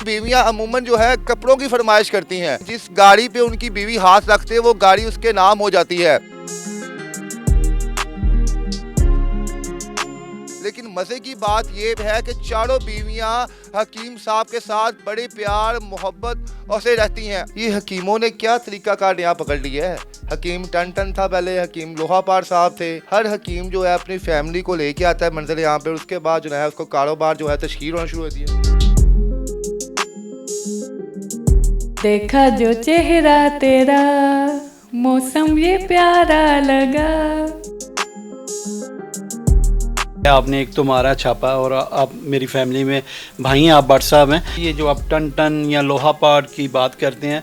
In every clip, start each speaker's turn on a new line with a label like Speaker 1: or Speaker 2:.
Speaker 1: बीवियां अमूमन जो है कपड़ों की फरमाइश करती हैं। जिस गाड़ी पे उनकी बीवी हाथ रखते है वो गाड़ी उसके नाम हो जाती है। लेकिन मजे की बात ये है कि चारों बीवियां हकीम साहब के साथ बड़े प्यार मोहब्बत और से रहती हैं। ये हकीमों ने क्या तरीका कार यहाँ पकड़ लिया है। हकीम टन था पहले, हकीम लोहापार साहब थे। हर हकीम जो है अपनी फैमिली को लेके आता है मंजिल यहाँ पे, उसके बाद जो है उसको कारोबार जो है तशकील होना शुरू होती है।
Speaker 2: देखा जो चेहरा तेरा मौसम ये प्यारा लगा।
Speaker 3: आपने एक तो मारा छापा और आप मेरी फैमिली में भाई हैं, आप भट्ट साहब हैं। ये जो आप टन या लोहा पाट की बात करते हैं,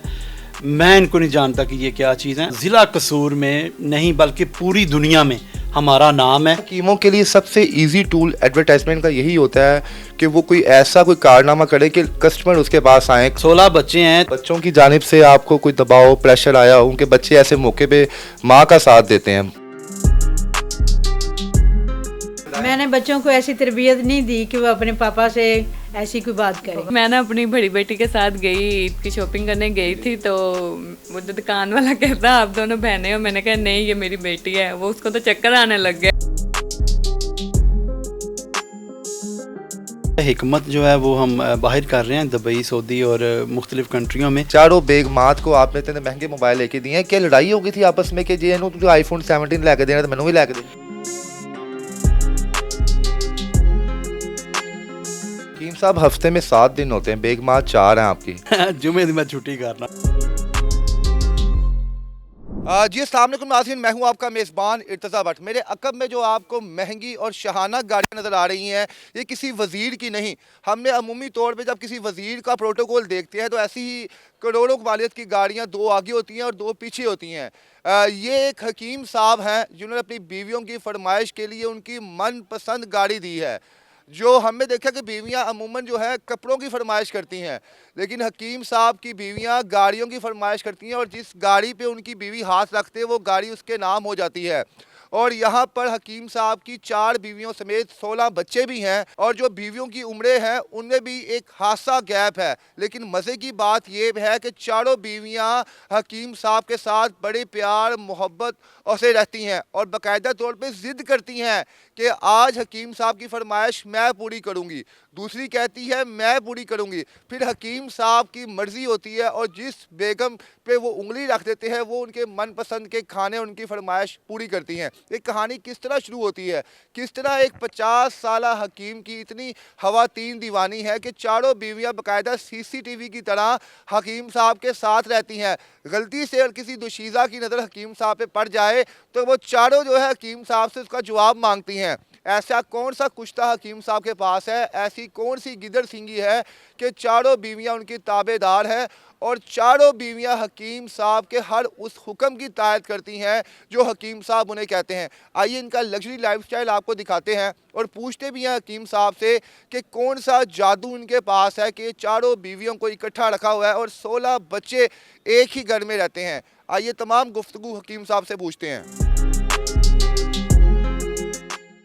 Speaker 3: मैं इनको नहीं जानता कि ये क्या चीज़ है। ज़िला कसूर में नहीं बल्कि पूरी दुनिया में हमारा नाम है।
Speaker 1: हकीमों के लिए सबसे इजी टूल एडवर्टाइजमेंट का यही होता है कि वो कोई ऐसा कोई कारनामा करे कि कस्टमर उसके पास आए।
Speaker 3: 16 बच्चे हैं।
Speaker 1: बच्चों की जानिब से आपको कोई दबाव प्रेशर आया, उनके बच्चे ऐसे मौके पे माँ का साथ देते हैं।
Speaker 4: मैंने बच्चों को ऐसी तरबियत नहीं दी कि वो अपने पापा से ऐसी कोई बात करे।
Speaker 2: मैं ना अपनी बड़ी बेटी के साथ गई, ईद की शॉपिंग करने गई थी, तो वो जो दुकान वाला कहता आप दोनों बहनें हो, मैंने कहा नहीं ये मेरी बेटी है। वो उसको तो चक्कर आने लग गया।
Speaker 3: हिकमत जो है वो हम बाहर कर रहे हैं दुबई, सऊदी और मुख्तलिफ कंट्रियों में।
Speaker 1: चारों बेगमात को आपने इतने महंगे मोबाइल लेके दिए हैं, क्या लड़ाई हो गई थी आपस में कि जी तुझे आईफोन 17 लेके देना तो मैंने भी लेके दे। हकीम साहब हफ्ते में 7 दिन होते हैं, बेगमात 4 हैं आपकी।
Speaker 3: जुमे दिन मैं छुट्टी करना।
Speaker 1: जी अस्सलाम वालेकुम नाज़रीन, मैं हूं आपका मेज़बान इर्तज़ा भट्ट। मेरे अक़ब में जो आपको महंगी और शाहाना गाड़ियां नज़र आ रही हैं, ये किसी वज़ीर की नहीं। हमने अमूमी तौर पे जब किसी वज़ीर का प्रोटोकॉल देखते हैं तो ऐसी ही करोड़ों मालियत की गाड़ियां 2 आगे होती हैं और 2 पीछे होती हैं। ये एक हकीम साहब हैं जिन्होंने अपनी बीवियों की फरमाइश के लिए उनकी मनपसंद गाड़ी दी है। जो हमने देखा कि बीवियां अमूमन जो है कपड़ों की फरमाइश करती हैं, लेकिन हकीम साहब की बीवियां गाड़ियों की फरमाइश करती हैं और जिस गाड़ी पे उनकी बीवी हाथ रखते हैं वो गाड़ी उसके नाम हो जाती है। और यहाँ पर हकीम साहब की 4 बीवियों समेत 16 बच्चे भी हैं और जो बीवियों की उम्रें हैं उनमें भी एक खासा गैप है। लेकिन मज़े की बात ये है कि चारों बीवियां हकीम साहब के साथ बड़े प्यार मोहब्बत और से रहती हैं और बाकायदा तौर पे ज़िद करती हैं कि आज हकीम साहब की फरमाइश मैं पूरी करूँगी, दूसरी कहती है मैं पूरी करूँगी। फिर हकीम साहब की मर्ज़ी होती है और जिस बेगम पे वो उंगली रख देते हैं वो उनके मनपसंद के खाने उनकी फरमाइश पूरी करती हैं। एक कहानी किस तरह शुरू होती है, किस तरह एक 50 साला हकीम की इतनी ख़वातीन दीवानी है कि चारों बीवियां बाकायदा CCTV की तरह हकीम साहब के साथ रहती हैं। गलती से अगर किसी दुशीज़ा की नज़र हकीम साहब पे पड़ जाए तो वो चारों जो है हकीम साहब से उसका जवाब मांगती हैं। ऐसा कौन सा कुश्ता हकीम साहब के पास है, ऐसी कौन सी गिदड़ सिंगी है कि चारों बीवियां उनकी ताबेदार हैं और चारों बीवियां हकीम साहब के हर उस हुक्म की तायद करती हैं जो हकीम साहब उन्हें कहते हैं। आइए इनका लग्जरी लाइफस्टाइल आपको दिखाते हैं और पूछते भी हैं हकीम साहब से कि कौन सा जादू इनके पास है कि चारों बीवियों को इकट्ठा रखा हुआ है और 16 बच्चे एक ही घर में रहते हैं। आइए तमाम गुफ्तगू हकीम साहब से पूछते हैं।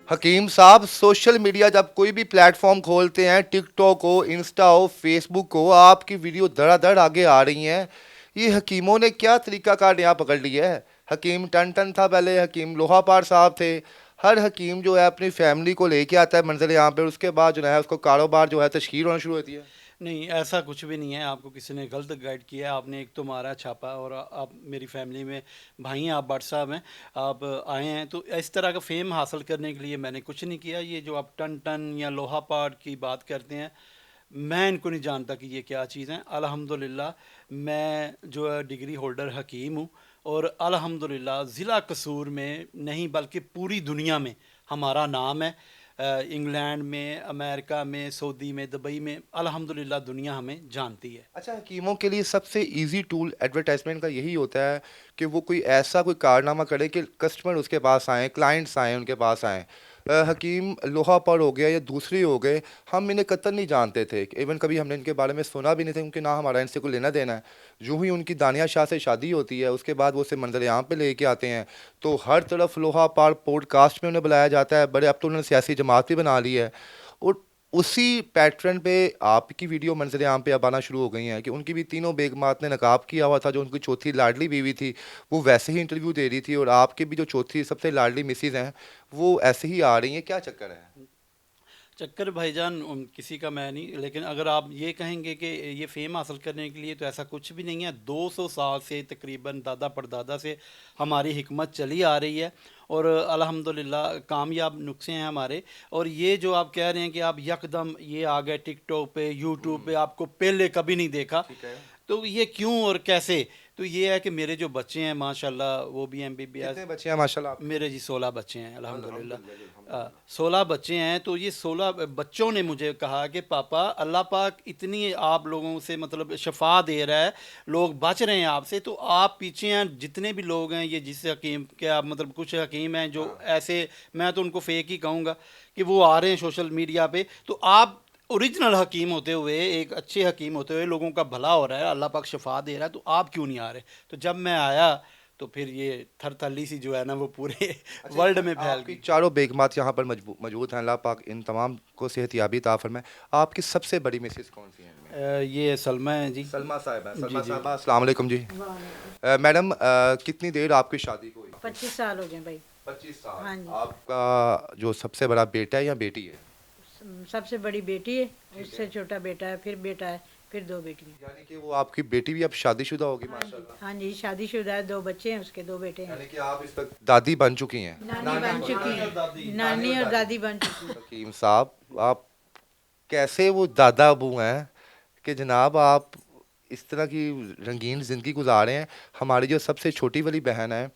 Speaker 1: हकीम साहब, सोशल मीडिया जब कोई भी प्लेटफॉर्म खोलते हैं, टिकटॉक हो, इंस्टा हो, फेसबुक हो, आपकी वीडियो धड़ाधड़ आगे आ रही हैं। ये हकीमों ने क्या तरीका कार यहाँ पकड़ लिया है। हकीम टन था पहले, हकीम लोहापार साहब थे। हर हकीम जो है अपनी फैमिली को लेके आता है मंजिल यहाँ पे, उसके बाद जो है उसको कारोबार जो है तशकील होना शुरू होती है।
Speaker 3: नहीं, ऐसा कुछ भी नहीं है। आपको किसी ने गलत गाइड किया है। आपने एक तो मारा छापा और आप मेरी फैमिली में भाई हैं, आप भट्ट साहब हैं, आप आए हैं तो इस तरह का फेम हासिल करने के लिए मैंने कुछ नहीं किया। ये जो आप टन या लोहा पाट की बात करते हैं, मैं इनको नहीं जानता कि ये क्या चीज़ है। अल्हम्दुलिल्लाह मैं जो है डिग्री होल्डर हकीम हूँ और अल्हम्दुलिल्लाह ज़िला कसूर में नहीं बल्कि पूरी दुनिया में हमारा नाम है। इंग्लैंड में, अमेरिका में, सऊदी में, दुबई में, अल्हम्दुलिल्लाह दुनिया हमें जानती है।
Speaker 1: अच्छा, हकीमों के लिए सबसे इजी टूल एडवर्टाइजमेंट का यही होता है कि वो कोई ऐसा कोई कारनामा करे कि कस्टमर उसके पास आएँ, क्लाइंट्स आएँ उनके पास आएँ। हकीम लोहापर हो गया या दूसरे हो गए, हम इन्हें कतई नहीं जानते थे, इवन कभी हमने इनके बारे में सुना भी नहीं था, क्योंकि ना हमारा इनसे कोई लेना देना है। यूँ ही उनकी दानिया शाह से शादी होती है, उसके बाद वो उसे मंजर-ए-आम पे लेके आते हैं, तो हर तरफ लोहापार पॉडकास्ट में उन्हें बुलाया जाता है। बड़े अब तो उन्होंने सियासी जमात भी बना ली है और उसी पैटर्न पे आपकी वीडियो मंजर आम पे अब आना शुरू हो गई हैं कि उनकी भी तीनों बेगमात ने नकाब किया हुआ था, जो उनकी चौथी लाडली बीवी थी वो वैसे ही इंटरव्यू दे रही थी, और आपके भी जो चौथी सबसे लाडली मिसेज हैं वो ऐसे ही आ रही हैं, क्या चक्कर है?
Speaker 3: चक्कर भाईजान किसी का मैं नहीं, लेकिन अगर आप ये कहेंगे कि ये फेम हासिल करने के लिए, तो ऐसा कुछ भी नहीं है। 200 साल से तकरीबन दादा परदादा से हमारी हिकमत चली आ रही है, और अल्हम्दुलिल्लाह कामयाब नुस्खे हैं हमारे। और ये जो आप कह रहे हैं कि आप यकदम ये आ गए टिकटॉक पे, यूट्यूब पे, आपको पहले कभी नहीं देखा, तो ये क्यों और कैसे? तो ये है कि मेरे जो बच्चे हैं माशाल्लाह वो भी MBBS।
Speaker 1: कितने बच्चे हैं माशाल्लाह आप?
Speaker 3: मेरे जी 16 बच्चे हैं अल्हम्दुलिल्लाह। 16 बच्चे हैं, तो ये 16 बच्चों ने मुझे कहा कि पापा अल्लाह पाक इतनी आप लोगों से मतलब शफा दे रहा है, लोग बच रहे हैं आपसे, तो आप पीछे हैं जितने भी लोग हैं, ये जिस हकीम के आप मतलब कुछ हकीम हैं जो ऐसे, मैं तो उनको फेक ही कहूँगा कि वो आ रहे हैं सोशल मीडिया पे, तो आप ओरिजिनल हकीम होते हुए, एक अच्छे हकीम होते हुए, लोगों का भला हो रहा है, अल्लाह पाक शफा दे रहा है, तो आप क्यों नहीं आ रहे? तो जब मैं आया तो फिर ये थरथली सी जो है ना वो पूरे वर्ल्ड में फैल
Speaker 1: आपकी
Speaker 3: गई।
Speaker 1: चारों बेगमात यहाँ पर मौजूद हैं, अल्लाह पाक इन तमाम को सेहतयाबी अता फरमाए। आपकी सबसे बड़ी मिसेज कौन सी हैं इनमें?
Speaker 3: ये सलमा है जी।
Speaker 1: सलमा साहिबा।
Speaker 3: जी,
Speaker 1: सलमा
Speaker 3: जी।
Speaker 1: साहिबा अस्सलाम वालेकुम जी। मैडम कितनी देर आपकी शादी को हुई?
Speaker 4: 25 साल हो गए भाई।
Speaker 1: 25 साल।
Speaker 4: हाँ जी।
Speaker 1: आपका जो सबसे बड़ा बेटा है या बेटी है?
Speaker 4: सबसे बड़ी बेटी है, उससे छोटा बेटा है, फिर बेटा है, फिर 2 बेटियां।
Speaker 1: यानी कि वो आपकी बेटी भी अब शादीशुदा होगी माशाल्लाह।
Speaker 4: हाँ जी, शादीशुदा है, 2 बच्चे हैं, उसके 2 बेटे हैं।
Speaker 1: यानी कि आप इस वक्त दादी बन चुकी हैं।
Speaker 4: नानी बन चुकी है, नानी और दादी बन चुकी है।
Speaker 1: हकीम साहब, आप कैसे वो दादा अबू हैं कि जनाब आप इस तरह की रंगीन ज़िंदगी गुजारे हैं? हमारी जो सबसे छोटी वाली बहन है,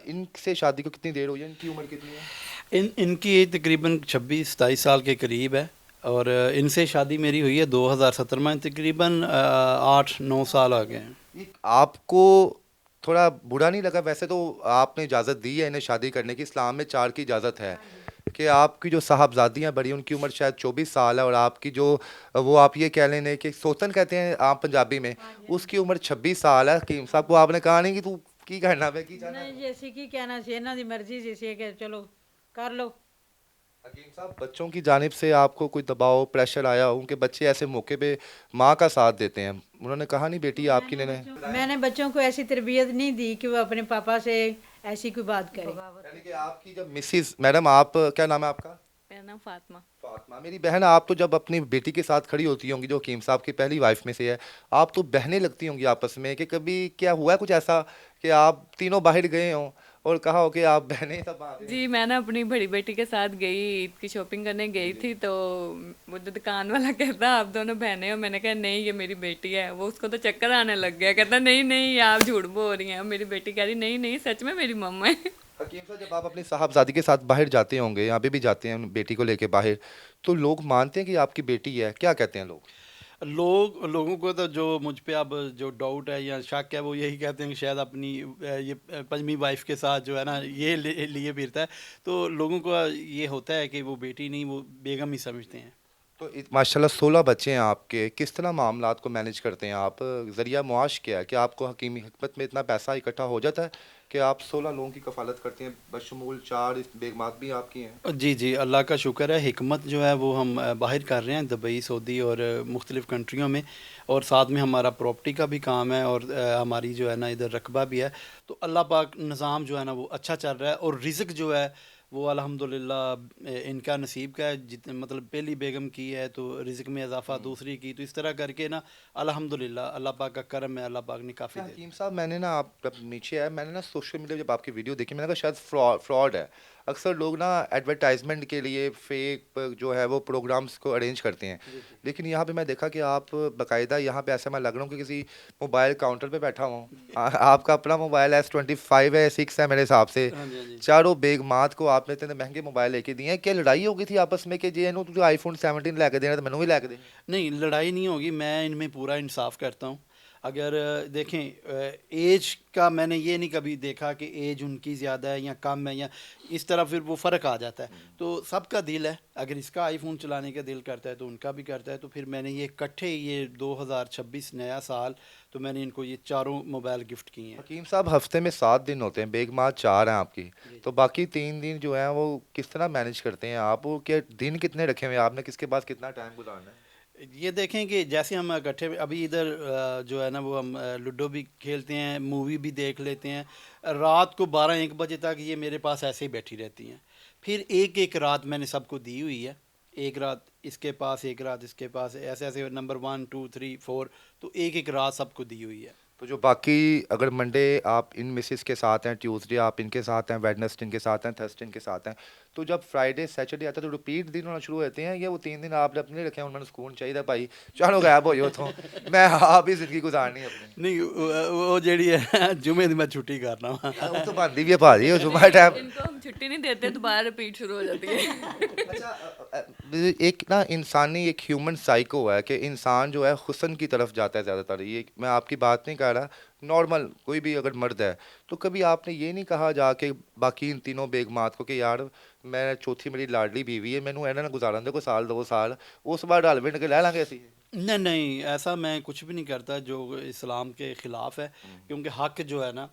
Speaker 1: इनसे शादी को कितनी देर हुई है? इनकी उम्र कितनी है?
Speaker 3: इनकी तकरीबन 26-27 साल के करीब है, और इनसे शादी मेरी हुई है 2017 में, तकरीबन 8-9 साल आ गए हैं।
Speaker 1: आपको थोड़ा बुरा नहीं लगा? वैसे तो आपने इजाज़त दी है इन्हें शादी करने की, इस्लाम में 4 की इजाज़त है कि आपकी जो साहबजादियाँ बड़ी, उनकी उम्र शायद 24 साल है, और आपकी जो वो आप ये कह लें कि सोतन कहते हैं आप पंजाबी में, उसकी उम्र 26 साल है। हकीम साहब को आपने कहा नहीं कि तू की करना पे की जाना?
Speaker 4: नहीं, जैसे कि कहना चाहिए ना, दी मर्जी जैसे है कि चलो कर लो।
Speaker 1: हकीम साहब, बच्चों की जानिब से आपको कोई दबाव प्रेशर आया? उनके बच्चे ऐसे मौके पे माँ का साथ देते हैं, उन्होंने कहा नहीं बेटी आपकी ने?
Speaker 4: मैंने बच्चों को ऐसी तरबियत नहीं दी कि वो अपने पापा से ऐसी कोई बात करे।
Speaker 1: यानी कि आपकी जब मिसिज, मैडम आप क्या नाम है आपका?
Speaker 2: मेरा नाम फातिमा।
Speaker 1: फातिमा। मेरी बहन, आप तो जब अपनी बेटी के साथ खड़ी होती होंगी जो हकीम साहब की पहली वाइफ में से है, आप तो बहनें लगती होंगी आपस में, कि कभी क्या हुआ है कुछ ऐसा कि आप तीनों बाहर गए हों और कहा हो कि आप बहनें सब आ गए?
Speaker 2: जी, मैं ना अपनी बड़ी बेटी के साथ गई, ईद की शॉपिंग करने गई थी, तो वो जो दुकान वाला कहता आप दोनों बहनें हो, मैंने कहा नहीं ये मेरी बेटी है। वो उसको तो चक्कर आने लग गया, कहता नहीं नहीं आप झूठ बोल रही हैं। मेरी बेटी कह रही नहीं नहीं सच में मेरी मम्मा है।
Speaker 1: हकीम साहब, जब आप अपनी साहबजादी के साथ बाहर जाते होंगे, अभी भी जाते हैं बेटी को लेके बाहर, तो लोग मानते हैं कि आपकी बेटी है? क्या कहते हैं लोग?
Speaker 3: लोगों को तो जो मुझ पे अब जो डाउट है या शक है, वो यही कहते हैं कि शायद अपनी ये पंजमी वाइफ के साथ जो है ना ये लिए फिरता है, तो लोगों को ये होता है कि वो बेटी नहीं, वो बेगम ही समझते हैं।
Speaker 1: तो माशाल्लाह 16 बच्चे हैं आपके, किस तरह मामलात को मैनेज करते हैं आप? ज़रिया मुआश क्या है? कि आपको हकीमी हिकमत में इतना पैसा इकट्ठा हो जाता है कि आप 16 लोगों की कफालत करते हैं, बशमूल 4 बेगमात भी आपकी हैं?
Speaker 3: जी जी, अल्लाह का शुक्र है। हिकमत जो है वो हम बाहर कर रहे हैं, दुबई, सऊदी और मुख्तलिफ़ कंट्रियों में, और साथ में हमारा प्रॉपर्टी का भी काम है, और हमारी जो है ना इधर रकबा भी है। तो अल्लाह पाक निज़ाम जो है ना वो अच्छा चल रहा है, और रिज़्क जो है वो अल्हम्दुलिल्लाह इनका नसीब का है। जितने मतलब पहली बेगम की है तो रिज़्क में इजाफ़ा, दूसरी की, तो इस तरह करके ना अल्हम्दुलिल्लाह अल्लाह पाक का करम है, अल्लाह पाक ने काफ़ी दे।
Speaker 1: हकीम साहब, मैंने ना आप जब नीचे आया, मैंने ना सोशल मीडिया जब आपकी वीडियो देखी, मैंने कहा शायद फ्रॉड है। अक्सर लोग ना एडवर्टाइजमेंट के लिए फेक जो है वो प्रोग्राम्स को अरेंज करते हैं, लेकिन यहाँ पे मैं देखा कि आप बाकायदा यहाँ पे ऐसा मैं लग रहा हूँ कि किसी मोबाइल काउंटर पे बैठा हूँ। आपका अपना मोबाइल S25 है, 6 है मेरे हिसाब से।
Speaker 3: हाँ जी, हाँ जी।
Speaker 1: चारों बेगमात को आपने इतने महंगे मोबाइल लेके दिए हैं, क्या लड़ाई हो गई थी आपस में कि जे तुझे iPhone 17 लेके देना तो मैंने भी लेके दे?
Speaker 3: नहीं, लड़ाई नहीं होगी, मैं इनमें पूरा इंसाफ करता हूँ। اگر دیکھیں ایج کا میں نے یہ نہیں کبھی دیکھا کہ ایج ان کی زیادہ ہے یا کم ہے یا اس طرح پھر وہ فرق آ جاتا ہے. تو سب کا دل ہے, اگر اس کا آئی فون چلانے کا دل کرتا ہے تو ان کا بھی کرتا ہے. تو پھر میں نے یہ اکٹھے یہ 2026 نیا سال تو میں نے ان کو یہ چاروں موبائل گفٹ کیے ہیں.
Speaker 1: حکیم صاحب ہفتے میں 7 دن ہوتے ہیں, بیگمات 4 ہیں آپ کی, تو باقی 3 دن جو ہیں وہ کس طرح مینیج کرتے ہیں آپ؟ وہ کیا دن کتنے رکھے ہوئے ہیں آپ نے, کس کے پاس کتنا ٹائم گزارنا ہے؟
Speaker 3: یہ دیکھیں کہ جیسے ہم اکٹھے ابھی ادھر جو ہے نا وہ ہم لوڈو بھی کھیلتے ہیں, مووی بھی دیکھ لیتے ہیں. رات کو 12-1 بجے تک یہ میرے پاس ایسے ہی بیٹھی رہتی ہیں. پھر ایک رات میں نے سب کو دی ہوئی ہے, ایک رات اس کے پاس, ایک رات اس کے پاس, ایسے ایسے نمبر 1 2 3 4, تو ایک رات سب کو دی ہوئی ہے.
Speaker 1: تو جو باقی اگر منڈے آپ ان مسز کے ساتھ ہیں, ٹیوزڈے آپ ان کے ساتھ ہیں, ویڈنسڈے ان کے ساتھ ہیں, تھرسڈے ان کے ساتھ ہیں, تو جب فرائیڈے سیٹرڈے آتا ہے تو ریپیٹ دن ہونا شروع ہوتے ہیں, یا وہ 3 دن آپ نے اپنے رکھے ہیں, انہوں نے سکون چاہیے بھائی چلو غائب ہو جاؤ تو میں آپ ہی زندگی گزارنی ہے اپنی؟
Speaker 3: نہیں وہ جیڑی ہے جمعے دی میں چھٹی کرنا ہوں.
Speaker 1: وہ تو بنتی بھی ہے بھاجی, وہ جمعہ ٹائم.
Speaker 2: ان کو ہم چھٹی نہیں دیتے, دوبارہ ریپیٹ شروع ہو جاتی ہے.
Speaker 1: اچھا, ایک نا انسانی ایک ہیومن سائیکو ہے کہ انسان جو ہے حسن کی طرف جاتا ہے زیادہ تر. یہ میں آپ کی بات نہیں کر رہا, نارمل کوئی بھی اگر مرد ہے تو کبھی آپ نے یہ نہیں کہا جا کے باقی ان تینوں بیگمات کو کہ یار میں چوتھی میری لاڈلی بیوی ہے, مینوں اینا نہ گزارن دے کوئی سال 2 سال, اس بعد ڈال ونڈ کے لے لیں گے اسی؟
Speaker 3: نہیں ایسا میں کچھ بھی نہیں کرتا جو اسلام کے خلاف ہے, کیونکہ حق جو ہے نا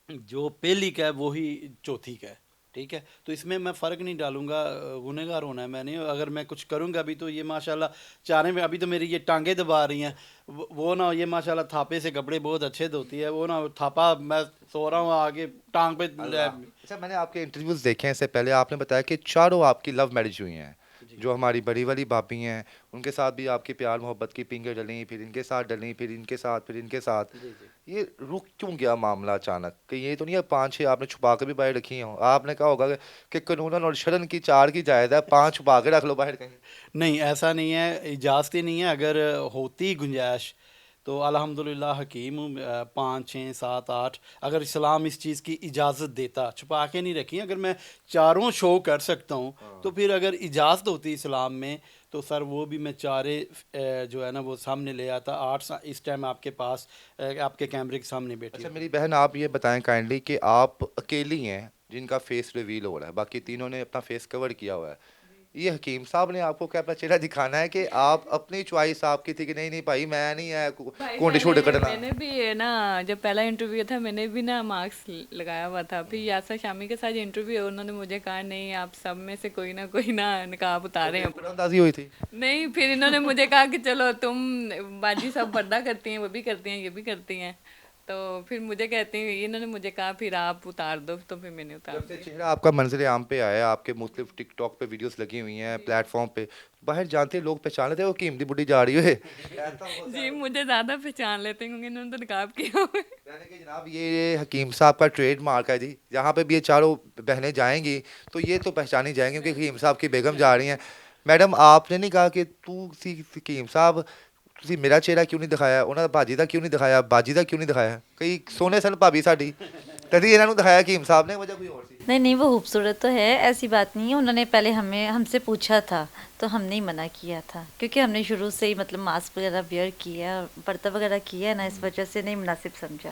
Speaker 3: جو پہلی کا ہے وہی چوتھی کا ہے. ٹھیک ہے, تو اس میں فرق نہیں ڈالوں گا. گنہگار ہونا ہے میں نے, اگر میں کچھ کروں گا ابھی تو یہ ماشاءاللہ چارے میں ابھی تو میری یہ ٹانگیں دبا رہی ہیں, وہ نا یہ ماشاءاللہ تھاپے سے کپڑے بہت اچھے دھوتی ہے, وہ نا تھاپا میں سو رہا ہوں آگے ٹانگ پہ.
Speaker 1: اچھا, میں نے آپ کے انٹرویوز دیکھے ہیں, اس سے پہلے آپ نے بتایا کہ چاروں آپ کی لو میرج ہوئی ہیں. جو ہماری بڑی والی بھابھی ہیں ان کے ساتھ بھی آپ کی پیار محبت کی پنگیں ڈلیں, پھر ان کے ساتھ ڈلیں, پھر ان کے ساتھ, پھر ان کے ساتھ. یہ رک کیوں گیا معاملہ اچانک؟ کہ یہ تو نہیں ہے 5-6 آپ نے چھپا کے بھی باہر رکھی ہوں, آپ نے کہا ہوگا کہ قانوناً اور شرن کی 4 کی جائز ہے, 5 چھپا کے رکھ لو باہر کہیں؟
Speaker 3: نہیں ایسا نہیں ہے, اجازت ہی نہیں ہے. اگر ہوتی گنجائش تو الحمدللہ حکیم 5 6 7 8, اگر اسلام اس چیز کی اجازت دیتا, چھپا کے نہیں رکھی. اگر میں چاروں شو کر سکتا ہوں تو پھر اگر اجازت ہوتی اسلام میں تو سر وہ بھی میں چارے جو ہے نا وہ سامنے لے آتا. 8 اس ٹائم آپ کے پاس آپ کے کیمرے کے سامنے بیٹھی.
Speaker 1: اچھا میری بہن آپ یہ بتائیں کائنڈلی کہ آپ اکیلی ہیں جن کا فیس ریویل ہو رہا ہے, باقی تینوں نے اپنا فیس کور کیا ہوا ہے. یہ حکیم صاحب نے آپ کو کیا اپنا چہرہ دکھانا ہے کہ آپ اپنی چوائس آپ کی تھی کہ نہیں بھائی میں نہیں ہے کونڈے شوڈے کرنا؟
Speaker 2: میں نے بھی نا جب پہلا انٹرویو تھا میں نے بھی نا مارکس لگایا ہوا تھا. پھر یاسر شامی کے ساتھ انٹرویو انہوں نے مجھے کہا نہیں آپ سب میں سے کوئی نہ کوئی نا نقاب اتارے ہیں.
Speaker 1: اندازی ہوئی تھی
Speaker 2: نہیں, پھر انہوں نے مجھے کہا کہ چلو تم باجی سب پردہ کرتی ہیں, وہ بھی کرتی ہیں, یہ بھی کرتی ہیں, تو پھر مجھے کہتے ہیں, انہوں نے مجھے کہا پھر آپ اتار دو, تو پھر میں نے اتار
Speaker 1: جب سے چہرہ آپ کا منظر عام پہ آیا ہے, آپ کے مختلف ٹک ٹاک پہ ویڈیوز لگی ہوئی ہیں, پلیٹ فارم پہ باہر جانتے لوگ پہچان لیتے ہیں وہ حکیم دی بڈھی جا رہی ہے.
Speaker 2: جی مجھے زیادہ پہچان لیتے ہیں کیونکہ انہوں نے تو نقاب کیا ہوا ہے.
Speaker 1: یعنی کہ جناب یہ حکیم صاحب کا ٹریڈ مارک ہے جی, جہاں پہ بھی یہ چاروں بہنیں جائیں گی تو یہ تو پہچانی جائیں گی کیونکہ حکیم صاحب کی بیگم جا رہی ہیں. میڈم آپ نے نہیں کہا کہ تو حکیم صاحب تسی میرا چہرہ کیوں نہیں دکھایا, انہوں نے بھاجی دا کیوں نہیں دکھایا, باجی دا کیوں نہیں دکھایا؟ کئی سونے سن بھابی ساڈی کدی انہوں نے دکھایا حکیم صاحب نے, وجہ کوئی اور سی؟
Speaker 5: نہیں وہ خوبصورت تو ہے, ایسی بات نہیں ہے. انہوں نے پہلے ہم سے پوچھا تھا تو ہم نے منع کیا تھا کیونکہ ہم نے شروع سے ہی مطلب ماسک وغیرہ ویئر کیا, پردہ وغیرہ کیا ہے نا, اس وجہ سے نہیں مناسب سمجھا.